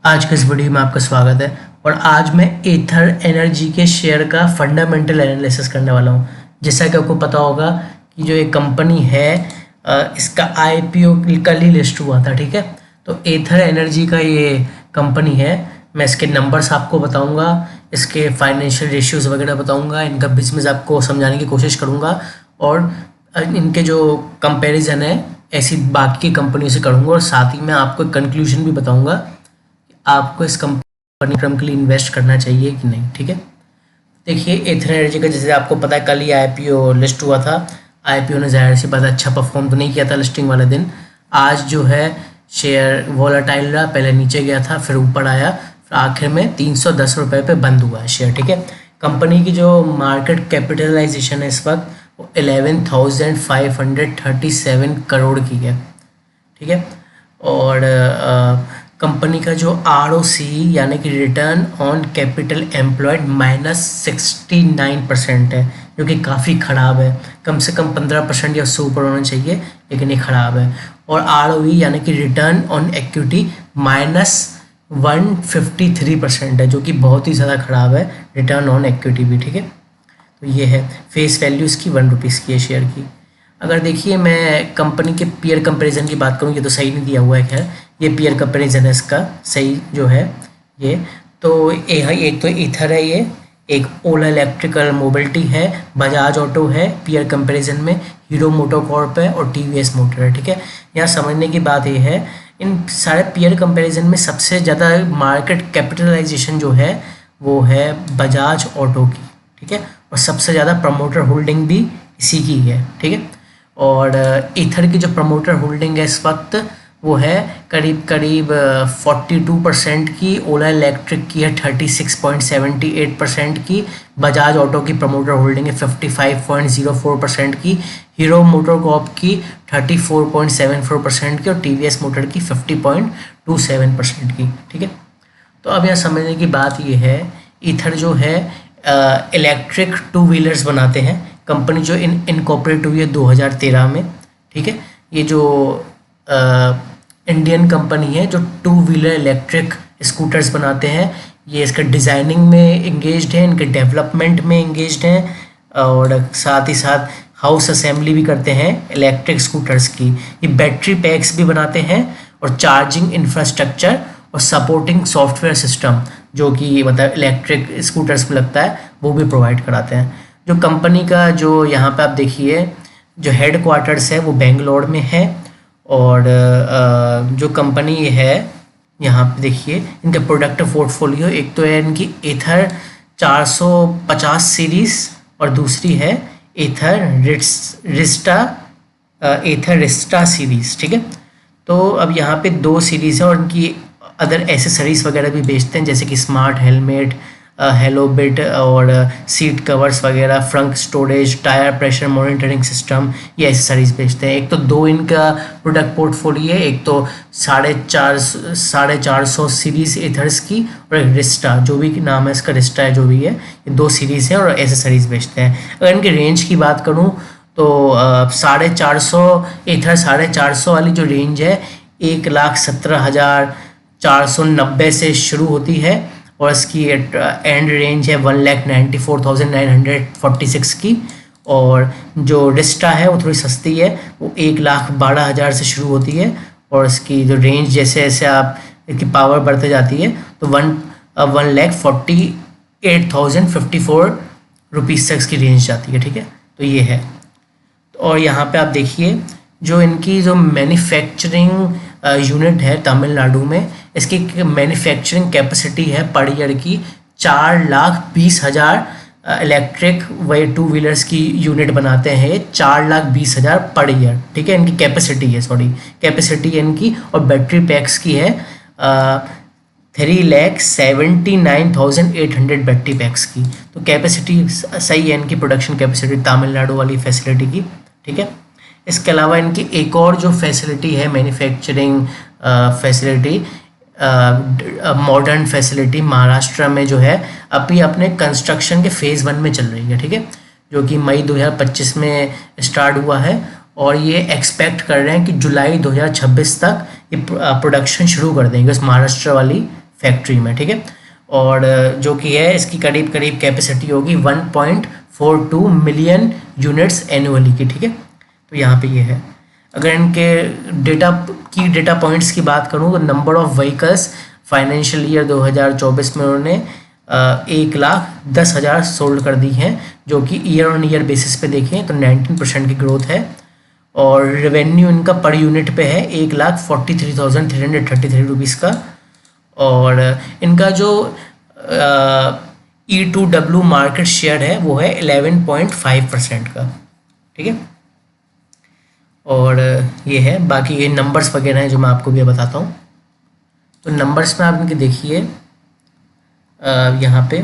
आज के इस वीडियो में आपका स्वागत है। और आज मैं एथर एनर्जी के शेयर का फंडामेंटल एनालिसिस करने वाला हूँ। जैसा कि आपको पता होगा कि जो एक कंपनी है इसका आईपीओ कल ही लिस्ट हुआ था, ठीक है। तो एथर एनर्जी का ये कंपनी है। मैं इसके नंबर्स आपको बताऊंगा, इसके फाइनेंशियल रेशियोज़ वगैरह बताऊंगा, इनका बिजनेस आपको समझाने की कोशिश करूंगा और इनके जो कंपैरिजन है ऐसी बाकी की कंपनियों से करूंगा और साथ ही मैं आपको कंक्लूजन भी बताऊंगा आपको इस कंपनी के लिए इन्वेस्ट करना चाहिए कि नहीं, ठीक है। देखिए एथर एनर्जी का जैसे आपको पता है कल ही आईपीओ लिस्ट हुआ था। आईपीओ ने जाहिर सी बात अच्छा परफॉर्म तो नहीं किया था लिस्टिंग वाले दिन। आज जो है शेयर वोलाटाइल रहा, पहले नीचे गया था फिर ऊपर आया, फिर आखिर में 310 रुपये पे बंद हुआ है शेयर, ठीक है। कंपनी की जो मार्केट कैपिटलाइजेशन है इस वक्त वो 11,537 करोड़ की है, ठीक है। और कंपनी का जो ROC यानी कि रिटर्न ऑन कैपिटल एम्प्लॉयड -69% है, जो कि काफ़ी ख़राब है। कम से कम 15% या उससे ऊपर होना चाहिए, लेकिन ये ख़राब है। और ROE यानी कि रिटर्न ऑन इक्विटी -153% है, जो कि बहुत ही ज़्यादा ख़राब है रिटर्न ऑन इक्विटी भी, ठीक है। तो ये है फेस वैल्यू इसकी 1 रुपीज़ की है शेयर की। अगर देखिए मैं कंपनी के पीयर कंपैरिजन की बात करूँ, ये तो सही नहीं दिया हुआ है, खैर ये पीयर कंपैरिजन है इसका सही जो है ये। तो एक तो ईथर है, ये एक ओला इलेक्ट्रिकल मोबिलिटी है, बजाज ऑटो है पीयर कंपैरिजन में, हीरो मोटोकॉर्प है और TVS मोटर है, ठीक है। यहाँ समझने की बात ये है इन सारे पीयर कंपैरिजन में सबसे ज़्यादा मार्केट कैपिटलाइजेशन जो है वो है बजाज ऑटो की, ठीक है। और सबसे ज़्यादा प्रमोटर होल्डिंग भी इसी की है, ठीक है। और ईथर की जो प्रमोटर होल्डिंग है इस वक्त वो है करीब 42% की, ओला इलेक्ट्रिक की है 36.78% की, बजाज ऑटो की प्रमोटर होल्डिंग है 55.04% की, हीरो मोटोकॉर्प की 34.74% की और TVS मोटर की 50.27% की, ठीक है। तो अब यहाँ समझने की बात ये है ईथर जो है इलेक्ट्रिक 2 व्हीलर्स बनाते हैं। कंपनी जो इनकॉर्पोरेट हुई है 2013 में, ठीक है। ये जो इंडियन कंपनी है जो 2 व्हीलर इलेक्ट्रिक स्कूटर्स बनाते हैं, ये इसका डिज़ाइनिंग में इंगेज्ड है, इनके डेवलपमेंट में इंगेज्ड हैं और साथ ही साथ हाउस असेंबली भी करते हैं इलेक्ट्रिक स्कूटर्स की। ये बैटरी पैक्स भी बनाते हैं और चार्जिंग इंफ्रास्ट्रक्चर और सपोर्टिंग सॉफ्टवेयर सिस्टम जो कि मतलब इलेक्ट्रिक स्कूटर्स में लगता है वो भी प्रोवाइड कराते हैं। जो कंपनी का जो यहाँ पे आप देखिए जो हेड क्वार्टर्स है वो बेंगलोर में है। और जो कंपनी है यहाँ पे देखिए इनका प्रोडक्ट पोर्टफोलियो, एक तो है इनकी एथर 450 सीरीज़ और दूसरी है एथर रिस्टा सीरीज़, ठीक है। तो अब यहाँ पे 2 सीरीज़ है और इनकी अदर एसेसरीज वगैरह भी बेचते हैं जैसे कि स्मार्ट हेलमेट, हेलो बिट और सीट कवर्स वगैरह, front storage, tyre pressure monitoring system, ये एसेसरीज बेचते हैं। एक तो 2 इनका प्रोडक्ट पोर्टफोलियो है, एक तो 450 सीरीज़ एथर्स की और एक रिस्टा जो भी नाम है इसका, रिस्टा है जो भी है, ये 2 सीरीज़ हैं और एसेसरीज बेचते हैं। अगर इनकी रेंज की बात करूँ तो 450 एथर 450 वाली जो रेंज है 1,17,490 से शुरू होती है और इसकी एंड रेंज है 1,94,946 की। और जो रिस्टा है वो थोड़ी सस्ती है, वो 1,12,000 से शुरू होती है और इसकी जो रेंज जैसे जैसे आप इसकी पावर बढ़ते जाती है तो 1,48,054 रुपीज़ तक इसकी रेंज जाती है, ठीक है। तो ये है। और यहाँ पे आप देखिए जो इनकी जो मैन्युफैक्चरिंग यूनिट है तमिलनाडु में, इसकी मैन्युफैक्चरिंग कैपेसिटी है पर ईयर की 4,20,000 इलेक्ट्रिक वे 2 व्हीलर्स की यूनिट बनाते हैं, 4,20,000 पर ईयर, ठीक है। इनकी कैपेसिटी है, कैपेसिटी है इनकी। और बैटरी पैक्स की है 3,79,800 बैटरी पैक्स की। तो कैपेसिटी सही है इनकी, प्रोडक्शन कैपेसिटी तमिलनाडु वाली फैसिलिटी की, ठीक है। इसके अलावा इनकी एक और जो फैसिलिटी है manufacturing facility, modern facility Maharashtra में जो है अभी अपने कंस्ट्रक्शन के फेज़ 1 में चल रही है, ठीक है, जो कि मई 2025 में स्टार्ट हुआ है और ये एक्सपेक्ट कर रहे हैं कि जुलाई 2026 तक ये प्रोडक्शन शुरू कर देंगे उस महाराष्ट्र वाली फैक्ट्री में, ठीक है। और जो कि है इसकी करीब करीब कैपेसिटी होगी 1.42 मिलियन यूनिट्स एनुअली की, ठीक है। तो यहाँ पे ये है। अगर इनके डेटा पॉइंट्स की बात करूँ तो number of vehicles financial year 2024 में उन्होंने 1,10,000 सोल्ड कर दी हैं, जो कि ईयर ऑन ईयर बेसिस पे देखें तो 19% की ग्रोथ है। और रेवेन्यू इनका पर यूनिट पे है 1,43,333 रुपीज़ का। और इनका जो E2W मार्केट शेयर है वो है 11.5% का, ठीक है। और ये है, बाकी ये नंबर्स वगैरह हैं जो मैं आपको भी बताता हूँ। तो नंबर्स में आप इनके देखिए यहाँ पे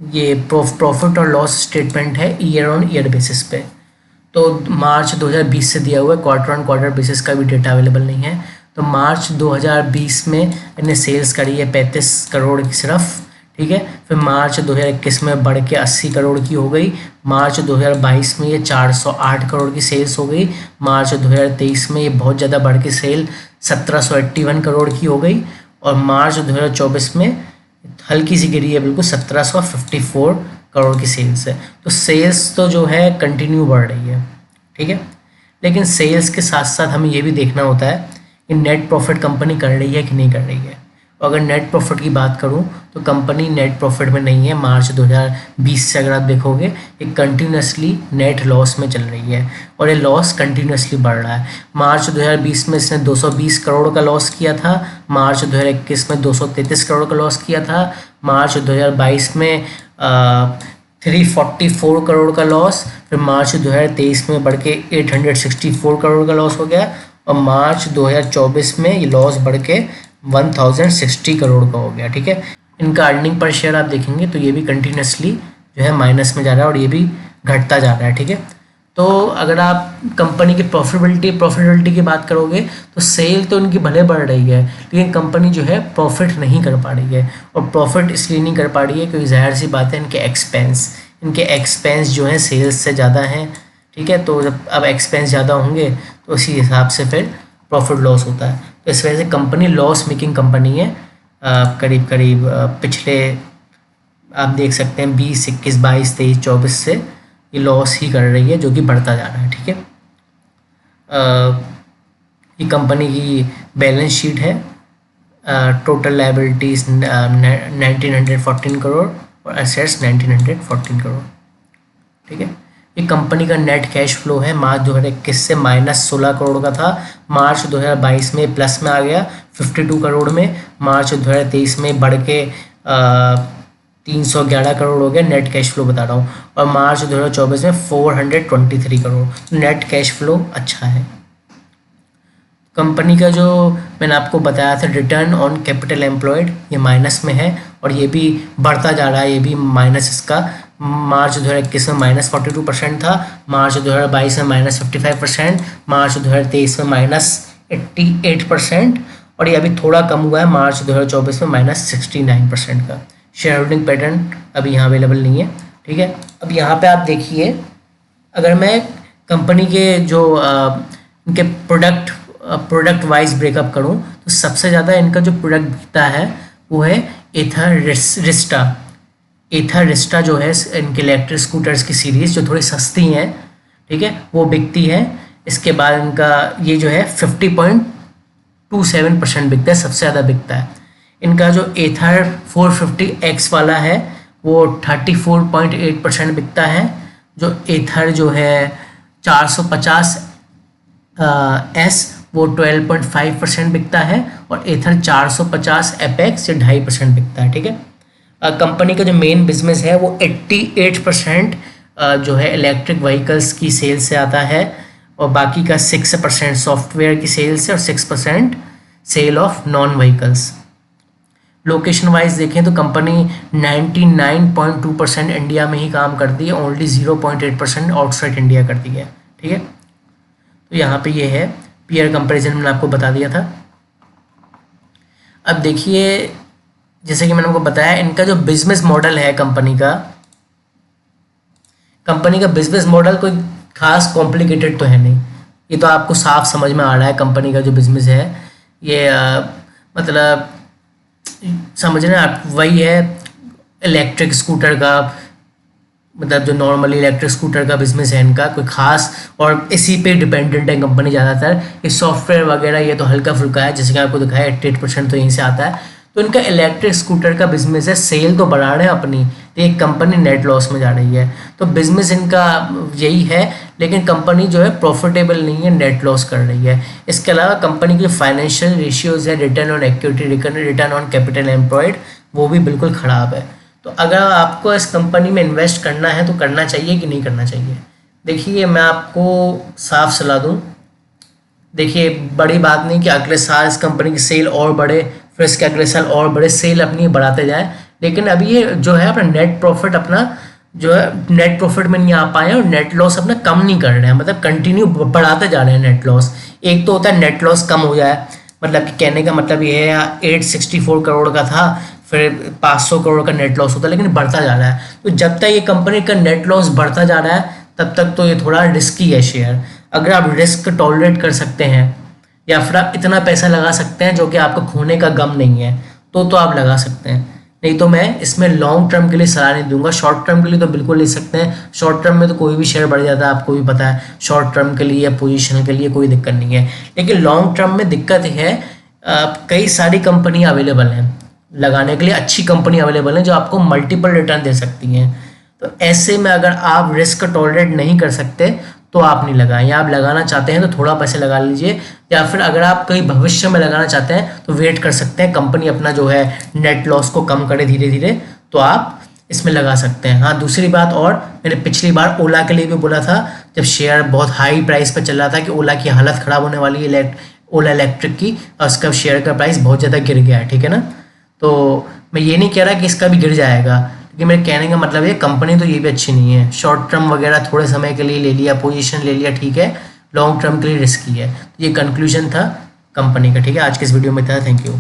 ये प्रॉफिट और लॉस स्टेटमेंट है ईयर ऑन ईयर बेसिस पे। तो मार्च 2020 से दिया हुआ है, क्वार्टर ऑन क्वार्टर बेसिस का भी डेटा अवेलेबल नहीं है। तो मार्च 2020 में इन्हें सेल्स करी है 35 करोड़ की सिर्फ, ठीक है। फिर मार्च 2021 में बढ़ के 80 करोड़ की हो गई। मार्च 2022 में ये 408 करोड़ की सेल्स हो गई। मार्च 2023 में ये बहुत ज़्यादा बढ़ के सेल 1781 करोड़ की हो गई। और मार्च 2024 में हल्की सी गिरी है, बिल्कुल 1754 करोड़ की सेल्स है। तो सेल्स तो जो है कंटिन्यू बढ़ रही है, ठीक है। लेकिन सेल्स के साथ साथ हमें ये भी देखना होता है कि नेट प्रॉफिट कंपनी कर रही है कि नहीं कर रही है। और अगर नेट प्रॉफिट की बात करूं तो कंपनी नेट प्रॉफिट में नहीं है। मार्च 2020 से अगर आप देखोगे ये कंटिन्यूसली नेट लॉस में चल रही है और ये लॉस कंटिन्यूसली बढ़ रहा है। मार्च 2020 में इसने 220 करोड़ का लॉस किया था। मार्च 2021 में 233 करोड़ का लॉस किया था। मार्च 2022 में 344 करोड़ का लॉस। फिर मार्च 2023 में बढ़ के 864 करोड़ का लॉस हो गया। और मार्च 2024 में ये लॉस बढ़ के 1060 करोड़ का हो गया, ठीक है। इनका अर्निंग पर शेयर आप देखेंगे तो ये भी कंटिन्यूसली जो है माइनस में जा रहा है और ये भी घटता जा रहा है, ठीक है। तो अगर आप कंपनी की प्रॉफिटेबिलिटी की बात करोगे तो सेल तो इनकी भले बढ़ रही है, लेकिन कंपनी जो है प्रॉफिट नहीं कर पा रही है। और प्रॉफिट इसलिए नहीं कर पा रही है क्योंकि जाहिर सी बात है इनके एक्सपेंस जो है सेल्स से ज़्यादा हैं, ठीक है। तो जब अब एक्सपेंस ज़्यादा होंगे तो उसी हिसाब से फिर प्रॉफिट लॉस होता है। तो इस वजह से कंपनी लॉस मेकिंग कंपनी है। करीब करीब पिछले आप देख सकते हैं 20, 21, 22, 23, 24 से ये लॉस ही कर रही है, जो कि बढ़ता जा रहा है, ठीक है। ये कंपनी की बैलेंस शीट है। टोटल लायबिलिटीज़ 1914 करोड़ और एसेट्स 1914 करोड़, ठीक है। ये कंपनी का नेट कैश फ्लो है। मार्च 2021 से -16 करोड़ का था, मार्च 2022 में प्लस में आ गया 52 करोड़ में। मार्च 2023 में बढ़ के 311 करोड़ हो गया, नेट कैश फ्लो बता रहा हूँ। और मार्च 2024 में 423 करोड़। नेट कैश फ्लो अच्छा है। कंपनी का जो मैंने आपको बताया था रिटर्न ऑन कैपिटल एम्प्लॉयड, ये माइनस में है और ये भी बढ़ता जा रहा है। ये भी माइनस इसका मार्च 2021 में -42% था, मार्च 2022 में -55%, मार्च 2023 में -88% और ये अभी थोड़ा कम हुआ है मार्च 2024 में -69% का। शेयर होल्डिंग पैटर्न अभी यहाँ अवेलेबल नहीं है, ठीक है। अब यहाँ पे आप देखिए, अगर मैं कंपनी के जो इनके प्रोडक्ट वाइज ब्रेकअप करूँ तो सबसे ज़्यादा इनका जो प्रोडक्ट बिकता है वो है एथर रिस्टा जो है इनके इलेक्ट्रिक स्कूटर्स की सीरीज़ जो थोड़ी सस्ती हैं, ठीक है, वो बिकती है। इसके बाद इनका ये जो है 50.27% बिकता है, सबसे ज़्यादा बिकता है। इनका जो एथर 450X वाला है वो 34.8% बिकता है। जो एथर जो है 450S वो 12.5% बिकता है और एथर 450 एपेक्स ये 2.5% बिकता है, ठीक है। कंपनी का जो मेन बिजनेस है वो 88% जो है इलेक्ट्रिक व्हीकल्स की सेल से आता है और बाकी का 6% सॉफ्टवेयर की सेल से और 6% sale of non vehicles. Location wise देखें तो कंपनी 99.2% इंडिया में ही काम करती है, ओनली 0.8% आउटसाइड इंडिया करती है, ठीक है। तो यहाँ पे ये है पीयर कंपैरिजन मैंने आपको बता दिया था। अब देखिए, जैसे कि मैंने आपको बताया इनका जो बिजनेस मॉडल है कंपनी का बिजनेस मॉडल कोई खास कॉम्प्लिकेटेड तो है नहीं, ये तो आपको साफ समझ में आ रहा है। कंपनी का जो बिजनेस है ये मतलब समझ रहे हैं आप, वही है इलेक्ट्रिक स्कूटर का, मतलब जो नॉर्मली इलेक्ट्रिक स्कूटर का बिजनेस है इनका कोई खास, और इसी पे डिपेंडेंट है कंपनी ज़्यादातर। ये सॉफ्टवेयर वगैरह ये तो हल्का फुल्का है, जैसे कि आपको दिखाया 88% तो यहीं से आता है। तो इनका इलेक्ट्रिक स्कूटर का बिजनेस है, सेल तो बढ़ा रहे हैं अपनी, तो एक कंपनी नेट लॉस में जा रही है। तो बिजनेस इनका यही है, लेकिन कंपनी जो है प्रॉफिटेबल नहीं है, नेट लॉस कर रही है। इसके अलावा कंपनी की फाइनेंशियल रेशियोज़ है, return on equity, return on capital employed, वो भी बिल्कुल ख़राब है। तो अगर आपको इस कंपनी में इन्वेस्ट करना है तो करना चाहिए कि नहीं करना चाहिए? देखिए मैं आपको साफ सलाह दूं, देखिए बड़ी बात नहीं कि अगले साल इस कंपनी की सेल और बढ़े, फिर इसके अगले साल और बढ़े, सेल अपनी बढ़ाते जाए, लेकिन अभी ये जो है अपना नेट प्रॉफिट अपना जो है नेट प्रॉफिट में नहीं आ पाए हैं, और नेट लॉस अपना कम नहीं कर रहे हैं, मतलब कंटिन्यू बढ़ाते जा रहे हैं नेट लॉस। एक तो होता है नेट लॉस कम हो जाए, मतलब कि कहने का मतलब ये है 864 करोड़ का था, फिर 500 करोड़ का नेट लॉस होता है, लेकिन बढ़ता जा रहा है। तो जब तक ये कंपनी का नेट लॉस बढ़ता जा रहा है तब तक तो ये थोड़ा रिस्की है शेयर। अगर आप रिस्क टॉलरेट कर सकते हैं, या फिर आप इतना पैसा लगा सकते हैं जो कि आपको खोने का गम नहीं है, तो आप लगा सकते हैं। नहीं तो मैं इसमें लॉन्ग टर्म के लिए सलाह नहीं दूंगा, शॉर्ट टर्म के लिए तो बिल्कुल ले सकते हैं। शॉर्ट टर्म में तो कोई भी शेयर बढ़ जाता है, आपको भी पता है, शॉर्ट टर्म के लिए या पोजीशन के लिए कोई दिक्कत नहीं है। लेकिन लॉन्ग टर्म में दिक्कत है, कई सारी कंपनियां अवेलेबल हैं लगाने के लिए, अच्छी कंपनी अवेलेबल है जो आपको मल्टीपल रिटर्न दे सकती हैं। तो ऐसे में अगर आप रिस्क टॉलरेट नहीं कर सकते तो आप नहीं लगाएं, या आप लगाना चाहते हैं तो थोड़ा पैसे लगा लीजिए, या फिर अगर आप कहीं भविष्य में लगाना चाहते हैं तो वेट कर सकते हैं, कंपनी अपना जो है नेट लॉस को कम करे धीरे धीरे, तो आप इसमें लगा सकते हैं। हाँ, दूसरी बात, और मैंने पिछली बार ओला के लिए भी बोला था, जब शेयर बहुत हाई प्राइस पर चल रहा था कि ओला की हालत ख़राब होने वाली है, ओला इलेक्ट्रिक की, और उसका शेयर का प्राइस बहुत ज़्यादा गिर गया है, ठीक है ना। तो मैं ये नहीं कह रहा कि इसका भी गिर जाएगा, क्योंकि मेरे कहने का मतलब है कंपनी तो ये भी अच्छी नहीं है। शॉर्ट टर्म वगैरह थोड़े समय के लिए ले लिया, पोजीशन ले लिया, ठीक है, लॉन्ग टर्म के लिए रिस्की है। तो ये कंक्लूजन था कंपनी का, ठीक है। आज के इस वीडियो में था, थैंक यू।